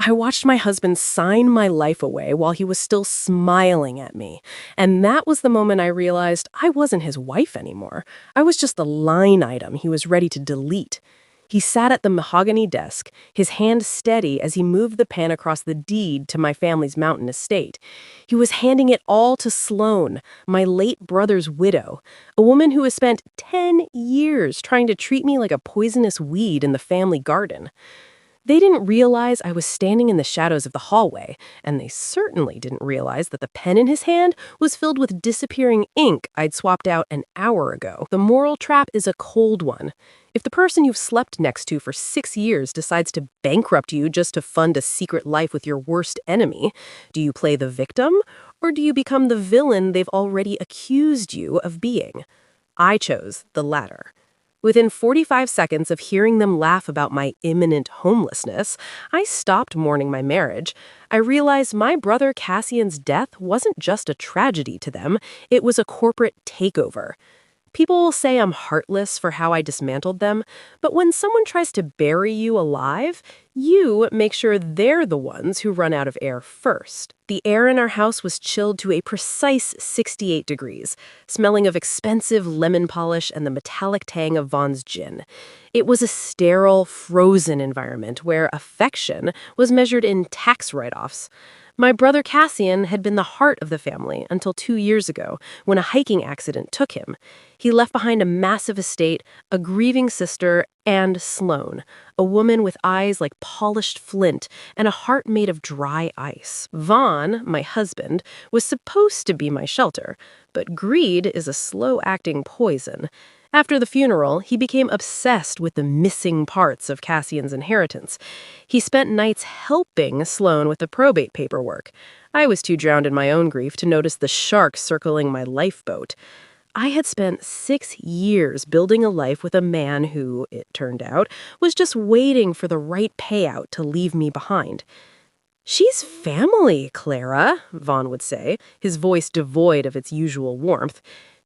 I watched my husband sign my life away while he was still smiling at me. And that was the moment I realized I wasn't his wife anymore. I was just the line item he was ready to delete. He sat at the mahogany desk, his hand steady as he moved the pen across the deed to my family's mountain estate. He was handing it all to Sloane, my late brother's widow, a woman who has spent 10 years trying to treat me like a poisonous weed in the family garden. They didn't realize I was standing in the shadows of the hallway, and they certainly didn't realize that the pen in his hand was filled with disappearing ink I'd swapped out an hour ago. The moral trap is a cold one. If the person you've slept next to for 6 years decides to bankrupt you just to fund a secret life with your worst enemy, do you play the victim, or do you become the villain they've already accused you of being? I chose the latter. Within 45 seconds of hearing them laugh about my imminent homelessness, I stopped mourning my marriage. I realized my brother Cassian's death wasn't just a tragedy to them, it was a corporate takeover. People will say I'm heartless for how I dismantled them, but when someone tries to bury you alive, you make sure they're the ones who run out of air first. The air in our house was chilled to a precise 68 degrees, smelling of expensive lemon polish and the metallic tang of Vaughn's gin. It was a sterile, frozen environment where affection was measured in tax write-offs. My brother Cassian had been the heart of the family until 2 years ago, when a hiking accident took him. He left behind a massive estate, a grieving sister, and Sloane, a woman with eyes like polished flint and a heart made of dry ice. Vaughn, my husband, was supposed to be my shelter, but greed is a slow-acting poison. After the funeral, he became obsessed with the missing parts of Cassian's inheritance. He spent nights helping Sloane with the probate paperwork. I was too drowned in my own grief to notice the shark circling my lifeboat. I had spent 6 years building a life with a man who, it turned out, was just waiting for the right payout to leave me behind. "She's family, Clara," Vaughn would say, his voice devoid of its usual warmth.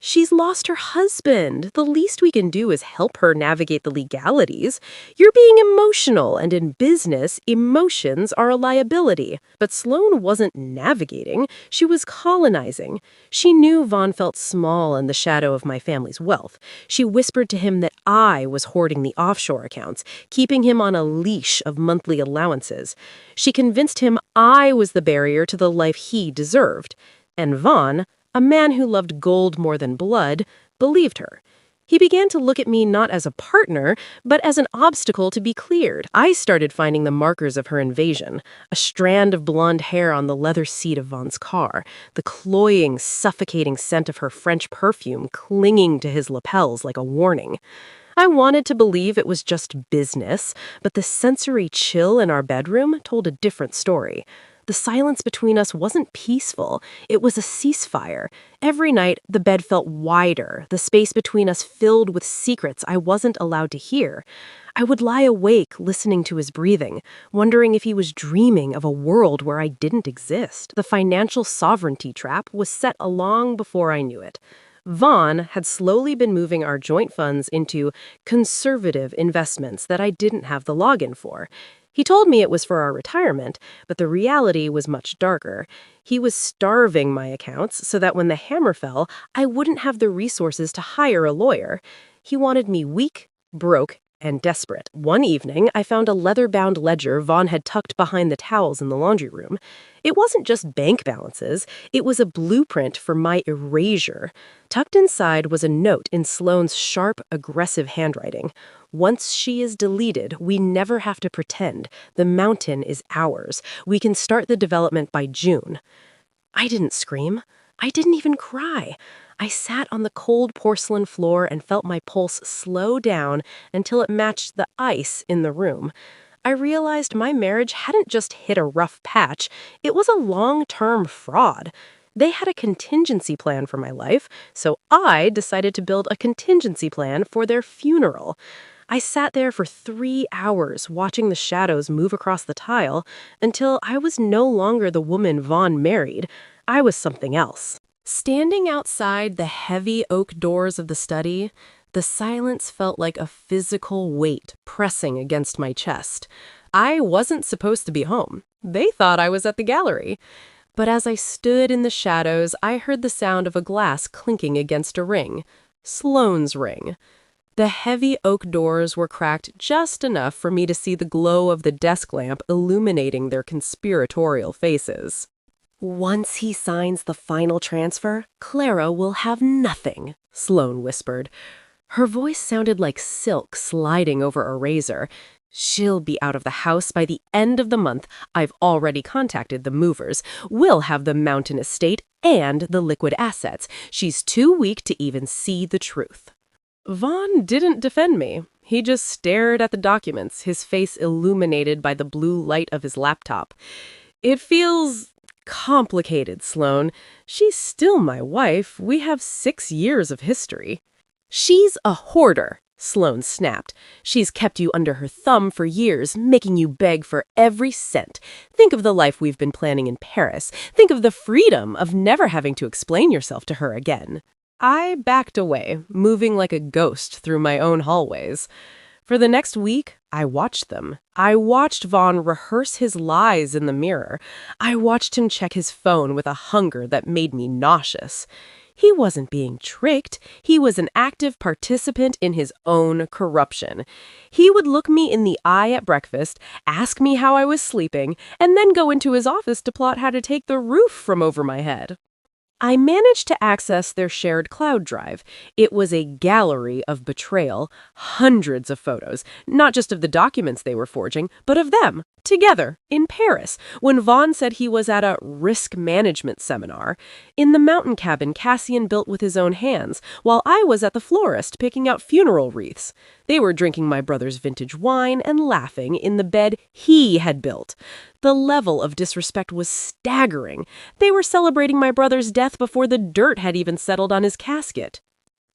"She's lost her husband. The least we can do is help her navigate the legalities. You're being emotional, and in business, emotions are a liability." But Sloane wasn't navigating. She was colonizing. She knew Vaughn felt small in the shadow of my family's wealth. She whispered to him that I was hoarding the offshore accounts, keeping him on a leash of monthly allowances. She convinced him I was the barrier to the life he deserved. And Vaughn, a man who loved gold more than blood, believed her. He began to look at me not as a partner, but as an obstacle to be cleared. I started finding the markers of her invasion: a strand of blonde hair on the leather seat of Vaughn's car, the cloying, suffocating scent of her French perfume clinging to his lapels like a warning. I wanted to believe it was just business, but the sensory chill in our bedroom told a different story. The silence between us wasn't peaceful, it was a ceasefire. Every night, the bed felt wider, the space between us filled with secrets I wasn't allowed to hear. I would lie awake listening to his breathing, wondering if he was dreaming of a world where I didn't exist. The financial sovereignty trap was set long before I knew it. Vaughn had slowly been moving our joint funds into conservative investments that I didn't have the login for. He told me it was for our retirement, but the reality was much darker. He was starving my accounts so that when the hammer fell, I wouldn't have the resources to hire a lawyer. He wanted me weak, broke, and desperate. One evening, I found a leather-bound ledger Vaughn had tucked behind the towels in the laundry room. It wasn't just bank balances, it was a blueprint for my erasure. Tucked inside was a note in Sloane's sharp, aggressive handwriting. "Once she is deleted, we never have to pretend. The mountain is ours. We can start the development by June." I didn't scream. I didn't even cry. I sat on the cold porcelain floor and felt my pulse slow down until it matched the ice in the room. I realized my marriage hadn't just hit a rough patch, it was a long-term fraud. They had a contingency plan for my life, so I decided to build a contingency plan for their funeral. I sat there for 3 hours watching the shadows move across the tile until I was no longer the woman Vaughn married. I was something else. Standing outside the heavy oak doors of the study, the silence felt like a physical weight pressing against my chest. I wasn't supposed to be home. They thought I was at the gallery. But as I stood in the shadows, I heard the sound of a glass clinking against a ring. Sloane's ring. The heavy oak doors were cracked just enough for me to see the glow of the desk lamp illuminating their conspiratorial faces. "Once he signs the final transfer, Clara will have nothing," Sloane whispered. Her voice sounded like silk sliding over a razor. "She'll be out of the house by the end of the month. I've already contacted the movers. We'll have the mountain estate and the liquid assets. She's too weak to even see the truth." Vaughn didn't defend me. He just stared at the documents, his face illuminated by the blue light of his laptop. "It feels complicated, Sloane. She's still my wife. We have 6 years of history." "She's a hoarder," Sloane snapped. "She's kept you under her thumb for years, making you beg for every cent. Think of the life we've been planning in Paris. Think of the freedom of never having to explain yourself to her again." I backed away, moving like a ghost through my own hallways. For the next week, I watched them. I watched Vaughn rehearse his lies in the mirror. I watched him check his phone with a hunger that made me nauseous. He wasn't being tricked. He was an active participant in his own corruption. He would look me in the eye at breakfast, ask me how I was sleeping, and then go into his office to plot how to take the roof from over my head. I managed to access their shared cloud drive. It was a gallery of betrayal, hundreds of photos, not just of the documents they were forging, but of them, together, in Paris, when Vaughn said he was at a risk management seminar, in the mountain cabin Cassian built with his own hands, while I was at the florist picking out funeral wreaths. They were drinking my brother's vintage wine and laughing in the bed he had built. The level of disrespect was staggering. They were celebrating my brother's death before the dirt had even settled on his casket.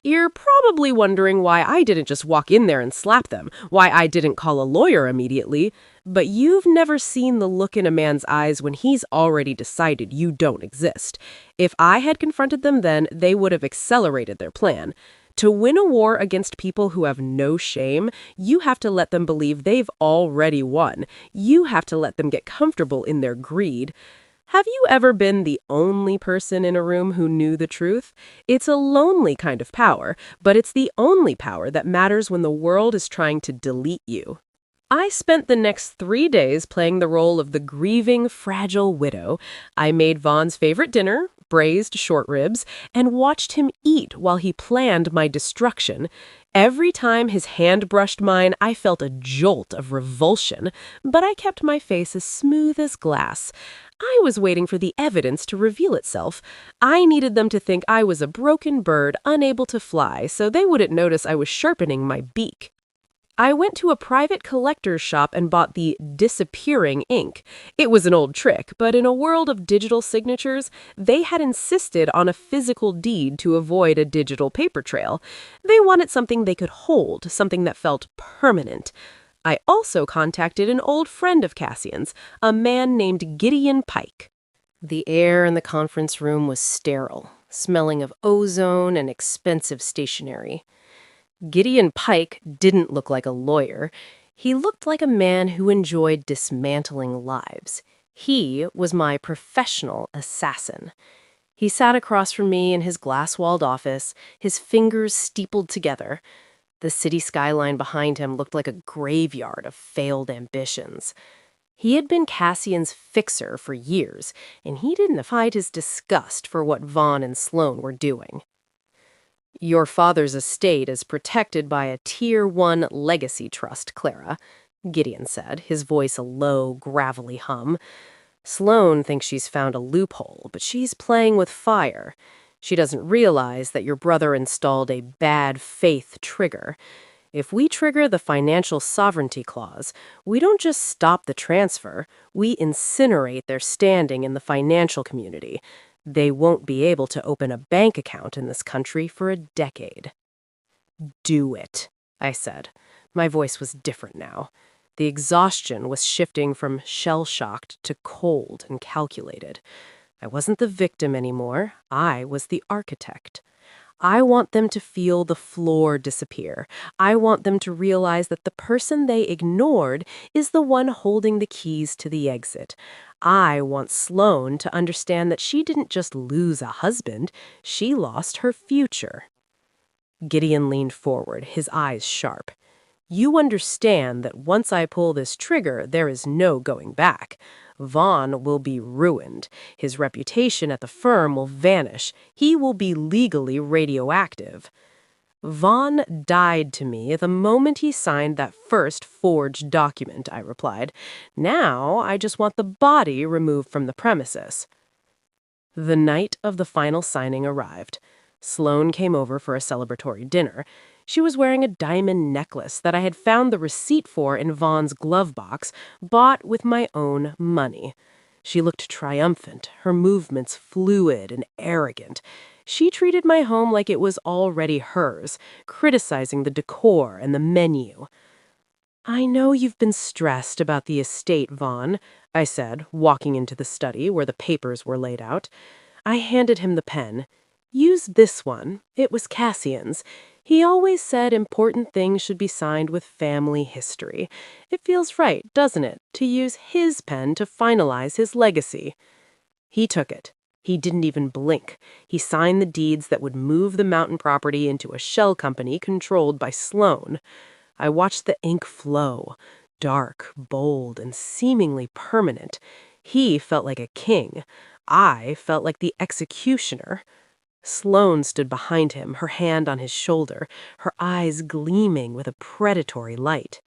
You're probably wondering why I didn't just walk in there and slap them, why I didn't call a lawyer immediately, but you've never seen the look in a man's eyes when he's already decided you don't exist. If I had confronted them then, they would have accelerated their plan. To win a war against people who have no shame, you have to let them believe they've already won. You have to let them get comfortable in their greed. Have you ever been the only person in a room who knew the truth? It's a lonely kind of power, but it's the only power that matters when the world is trying to delete you. I spent the next 3 days playing the role of the grieving, fragile widow. I made Vaughn's favorite dinner, braised short ribs, and watched him eat while he planned my destruction. Every time his hand brushed mine, I felt a jolt of revulsion, but I kept my face as smooth as glass. I was waiting for the evidence to reveal itself. I needed them to think I was a broken bird unable to fly, so they wouldn't notice I was sharpening my beak. I went to a private collector's shop and bought the disappearing ink. It was an old trick, but in a world of digital signatures, they had insisted on a physical deed to avoid a digital paper trail. They wanted something they could hold, something that felt permanent. I also contacted an old friend of Cassian's, a man named Gideon Pike. The air in the conference room was sterile, smelling of ozone and expensive stationery. Gideon Pike didn't look like a lawyer. He looked like a man who enjoyed dismantling lives. He was my professional assassin. He sat across from me in his glass-walled office, his fingers steepled together. The city skyline behind him looked like a graveyard of failed ambitions. He had been Cassian's fixer for years, and he didn't hide his disgust for what Vaughn and Sloane were doing. "Your father's estate is protected by a Tier 1 legacy trust, Clara," Gideon said, his voice a low, gravelly hum. "Sloane thinks she's found a loophole, but she's playing with fire. She doesn't realize that your brother installed a bad faith trigger. If we trigger the financial sovereignty clause, we don't just stop the transfer, we incinerate their standing in the financial community. They won't be able to open a bank account in this country for a decade." "Do it," I said. My voice was different now. The exhaustion was shifting from shell-shocked to cold and calculated. I wasn't the victim anymore. I was the architect. I want them to feel the floor disappear. I want them to realize that the person they ignored is the one holding the keys to the exit. I want Sloane to understand that she didn't just lose a husband, she lost her future. Gideon leaned forward, his eyes sharp. You understand that once I pull this trigger, there is no going back. Vaughn will be ruined. His reputation at the firm will vanish. He will be legally radioactive. Vaughn died to me the moment he signed that first forged document, I replied. Now I just want the body removed from the premises. The night of the final signing arrived. Sloane came over for a celebratory dinner. She was wearing a diamond necklace that I had found the receipt for in Vaughn's glove box, bought with my own money. She looked triumphant, her movements fluid and arrogant. She treated my home like it was already hers, criticizing the decor and the menu. I know you've been stressed about the estate, Vaughn, I said, walking into the study where the papers were laid out. I handed him the pen. Use this one. It was Cassian's. He always said important things should be signed with family history. It feels right, doesn't it, to use his pen to finalize his legacy? He took it. He didn't even blink. He signed the deeds that would move the mountain property into a shell company controlled by Sloane. I watched the ink flow, dark, bold, and seemingly permanent. He felt like a king. I felt like the executioner. Sloane stood behind him, her hand on his shoulder, her eyes gleaming with a predatory light.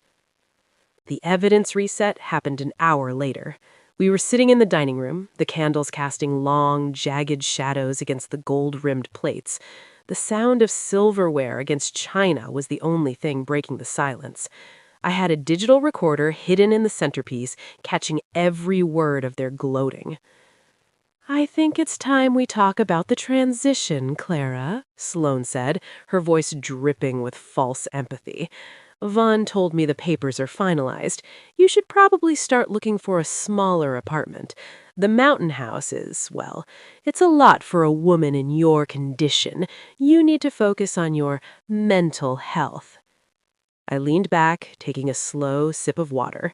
The evidence reset happened an hour later. We were sitting in the dining room, the candles casting long, jagged shadows against the gold-rimmed plates. The sound of silverware against china was the only thing breaking the silence. I had a digital recorder hidden in the centerpiece, catching every word of their gloating. I think it's time we talk about the transition, Clara, Sloane said, her voice dripping with false empathy. Vaughn told me the papers are finalized. You should probably start looking for a smaller apartment. The mountain house is, well, it's a lot for a woman in your condition. You need to focus on your mental health. I leaned back, taking a slow sip of water.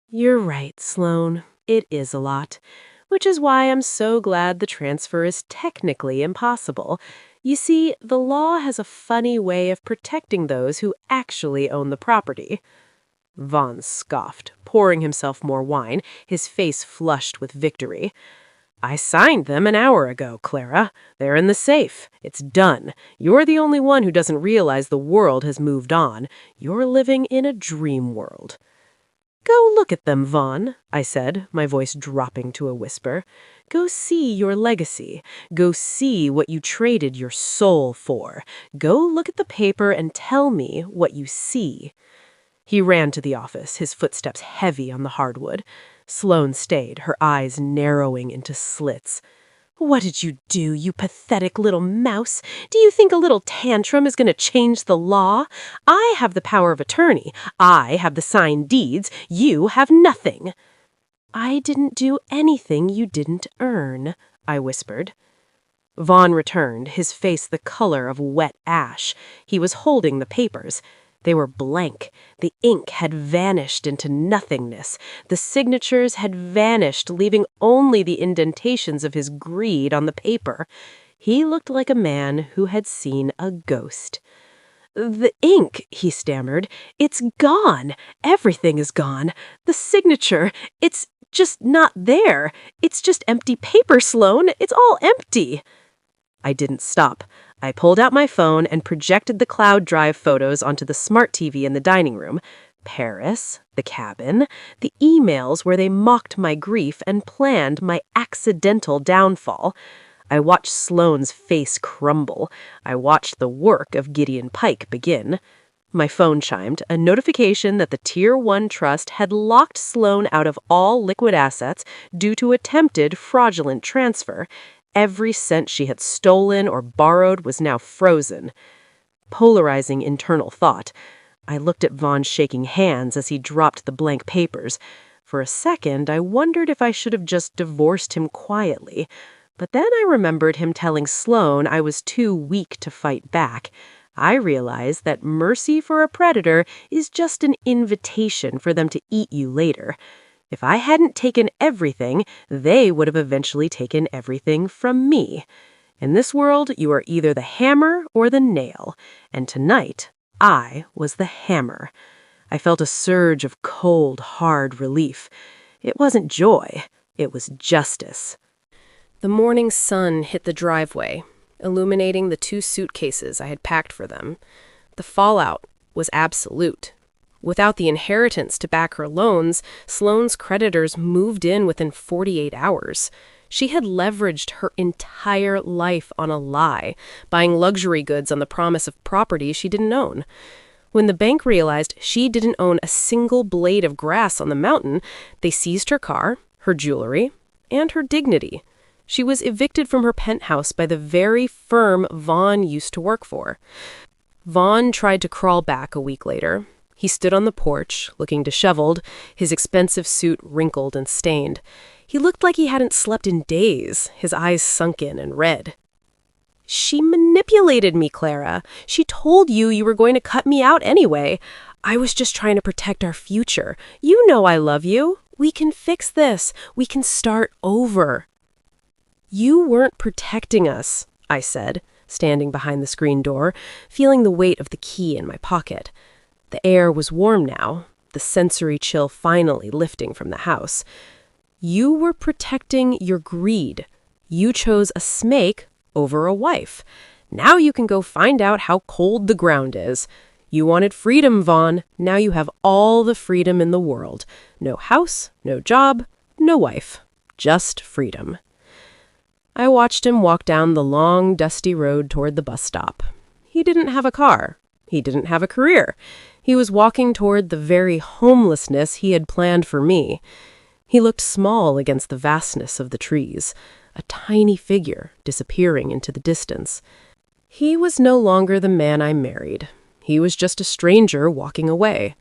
You're right, Sloane. It is a lot. Which is why I'm so glad the transfer is technically impossible. You see, the law has a funny way of protecting those who actually own the property. Vaughn scoffed, pouring himself more wine, his face flushed with victory. I signed them an hour ago, Clara. They're in the safe. It's done. You're the only one who doesn't realize the world has moved on. You're living in a dream world. Go look at them, Vaughn, I said, my voice dropping to a whisper. Go see your legacy. Go see what you traded your soul for. Go look at the paper and tell me what you see. He ran to the office, his footsteps heavy on the hardwood. Sloane stayed, her eyes narrowing into slits. What did you do, you pathetic little mouse? Do you think a little tantrum is going to change the law? I have the power of attorney. I have the signed deeds. You have nothing. I didn't do anything you didn't earn, I whispered. Vaughn returned, his face the color of wet ash. He was holding the papers. They were blank. The ink had vanished into nothingness. The signatures had vanished, leaving only the indentations of his greed on the paper. He looked like a man who had seen a ghost. The ink, he stammered. It's gone. Everything is gone. The signature, it's just not there. It's just empty paper, Sloane. It's all empty. I didn't stop. I pulled out my phone and projected the cloud drive photos onto the smart TV in the dining room. Paris, the cabin, the emails where they mocked my grief and planned my accidental downfall. I watched Sloane's face crumble. I watched the work of Gideon Pike begin. My phone chimed, a notification that the Tier 1 Trust had locked Sloane out of all liquid assets due to attempted fraudulent transfer. Every cent she had stolen or borrowed was now frozen. Polarizing internal thought. I looked at Vaughn shaking hands as he dropped the blank papers. For a second, I wondered if I should have just divorced him quietly. But then I remembered him telling Sloane I was too weak to fight back. I realized that mercy for a predator is just an invitation for them to eat you later. If I hadn't taken everything, they would have eventually taken everything from me. In this world, you are either the hammer or the nail, and tonight, I was the hammer. I felt a surge of cold, hard relief. It wasn't joy, it was justice. The morning sun hit the driveway, illuminating the 2 suitcases I had packed for them. The fallout was absolute. Without the inheritance to back her loans, Sloane's creditors moved in within 48 hours. She had leveraged her entire life on a lie, buying luxury goods on the promise of property she didn't own. When the bank realized she didn't own a single blade of grass on the mountain, they seized her car, her jewelry, and her dignity. She was evicted from her penthouse by the very firm Vaughn used to work for. Vaughn tried to crawl back a week later. He stood on the porch, looking disheveled, his expensive suit wrinkled and stained. He looked like he hadn't slept in days, his eyes sunken and red. "She manipulated me, Clara. She told you were going to cut me out anyway. I was just trying to protect our future. You know I love you. We can fix this. We can start over." "You weren't protecting us," I said, standing behind the screen door, feeling the weight of the key in my pocket. The air was warm now, the sensory chill finally lifting from the house. "You were protecting your greed. You chose a smake over a wife. Now you can go find out how cold the ground is. You wanted freedom, Vaughn. Now you have all the freedom in the world. No house, no job, no wife. Just freedom." I watched him walk down the long, dusty road toward the bus stop. He didn't have a car. He didn't have a career. He was walking toward the very homelessness he had planned for me. He looked small against the vastness of the trees, a tiny figure disappearing into the distance. He was no longer the man I married. He was just a stranger walking away.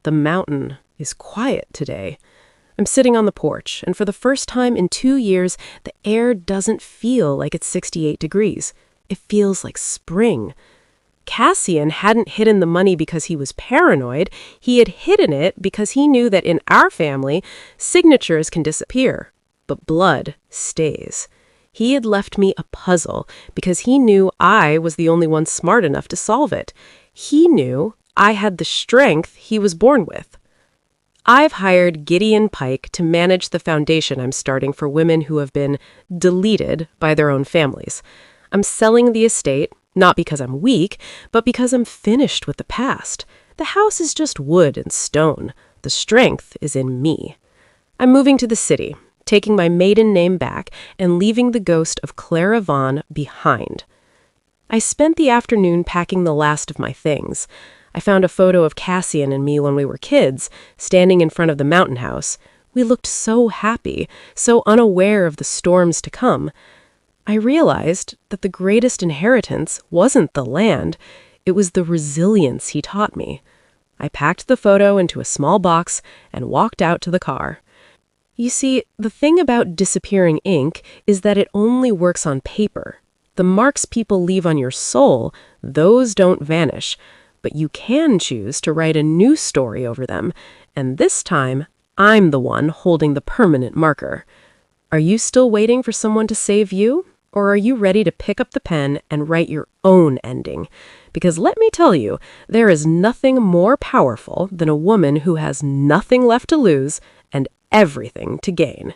The mountain is quiet today. I'm sitting on the porch, and for the first time in 2 years, the air doesn't feel like it's 68 degrees. It feels like spring. Cassian hadn't hidden the money because he was paranoid. He had hidden it because he knew that in our family, signatures can disappear, but blood stays. He had left me a puzzle because he knew I was the only one smart enough to solve it. He knew I had the strength he was born with. I've hired Gideon Pike to manage the foundation I'm starting for women who have been deleted by their own families. I'm selling the estate, not because I'm weak, but because I'm finished with the past. The house is just wood and stone. The strength is in me. I'm moving to the city, taking my maiden name back and leaving the ghost of Clara Vaughn behind. I spent the afternoon packing the last of my things. I found a photo of Cassian and me when we were kids, standing in front of the mountain house. We looked so happy, so unaware of the storms to come. I realized that the greatest inheritance wasn't the land, it was the resilience he taught me. I packed the photo into a small box and walked out to the car. You see, the thing about disappearing ink is that it only works on paper. The marks people leave on your soul, those don't vanish, but you can choose to write a new story over them, and this time, I'm the one holding the permanent marker. Are you still waiting for someone to save you? Or are you ready to pick up the pen and write your own ending? Because let me tell you, there is nothing more powerful than a woman who has nothing left to lose and everything to gain.